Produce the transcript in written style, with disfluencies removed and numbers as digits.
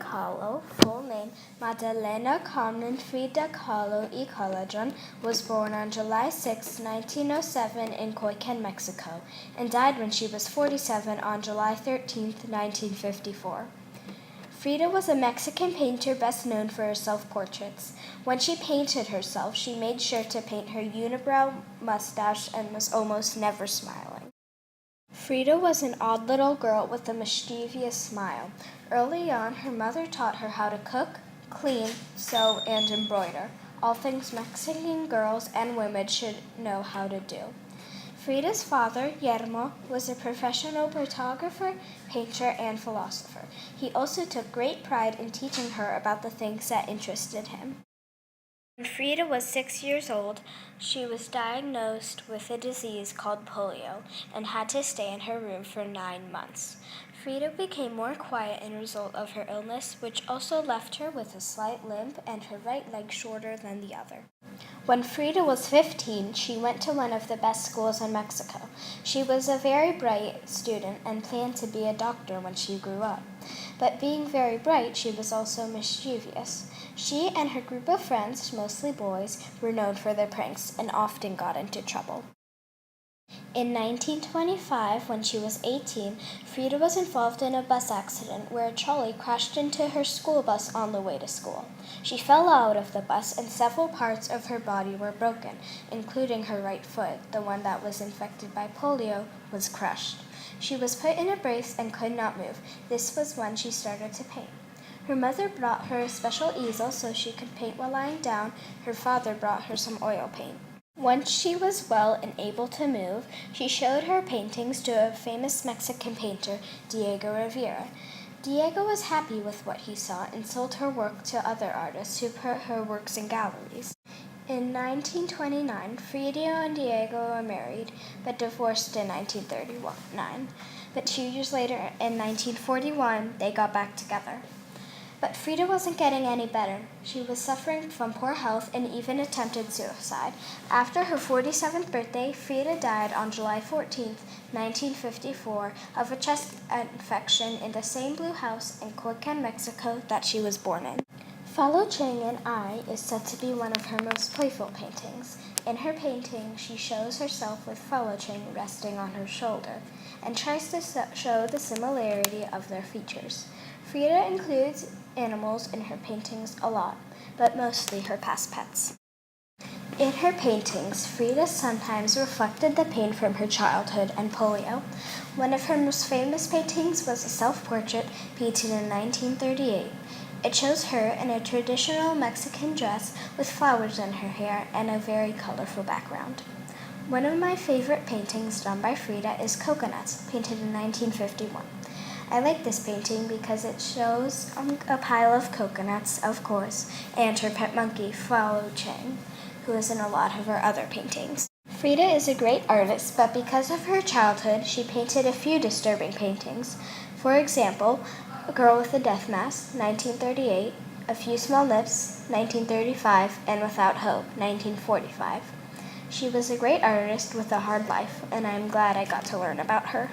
Kahlo, full name Madalena Carmen Frida Kahlo y Calderon, was born on July 6, 1907 in Coycan, Mexico, and died when she was 47 on July 13, 1954. Frida was a Mexican painter best known for her self-portraits. When she painted herself, she made sure to paint her unibrow, mustache, and was almost never smiling. Frida was an odd little girl with a mischievous smile. Early on, her mother taught her how to cook, clean, sew, and embroider, all things Mexican girls and women should know how to do. Frida's father, Guillermo, was a professional photographer, painter, and philosopher. He also took great pride in teaching her about the things that interested him. When Frida was 6 years old, she was diagnosed with a disease called polio and had to stay in her room for 9 months. Frida became more quiet as a result of her illness, which also left her with a slight limp and her right leg shorter than the other. When Frida was 15, she went to one of the best schools in Mexico. She was a very bright student and planned to be a doctor when she grew up. But being very bright, she was also mischievous. She and her group of friends, mostly boys, were known for their pranks and often got into trouble. In 1925, when she was 18, Frida was involved in a bus accident where a trolley crashed into her school bus on the way to school. She fell out of the bus and several parts of her body were broken, including her right foot, the one that was infected by polio, was crushed. She was put in a brace and could not move. This was when she started to paint. Her mother brought her a special easel so she could paint while lying down. Her father brought her some oil paint. Once she was well and able to move, she showed her paintings to a famous Mexican painter, Diego Rivera. Diego was happy with what he saw and sold her work to other artists who put her works in galleries. In 1929, Frida and Diego were married, but divorced in 1939. But 2 years later, in 1941, they got back together. But Frida wasn't getting any better. She was suffering from poor health and even attempted suicide. After her 47th birthday, Frida died on July 14, 1954, of a chest infection in the same blue house in Coycan, Mexico that she was born in. Follow Ching and I is said to be one of her most playful paintings. In her painting, she shows herself with Follow Ching resting on her shoulder and tries to show the similarity of their features. Frida includes animals in her paintings a lot, but mostly her past pets. In her paintings, Frida sometimes reflected the pain from her childhood and polio. One of her most famous paintings was a self-portrait painted in 1938. It shows her in a traditional Mexican dress with flowers in her hair and a very colorful background. One of my favorite paintings done by Frida is Coconuts, painted in 1951. I like this painting because it shows a pile of coconuts, of course, and her pet monkey, Follow Ching, who is in a lot of her other paintings. Frida is a great artist, but because of her childhood, she painted a few disturbing paintings. For example, A Girl with a Death Mask, 1938, A Few Small Lips, 1935, and Without Hope, 1945. She was a great artist with a hard life, and I'm glad I got to learn about her.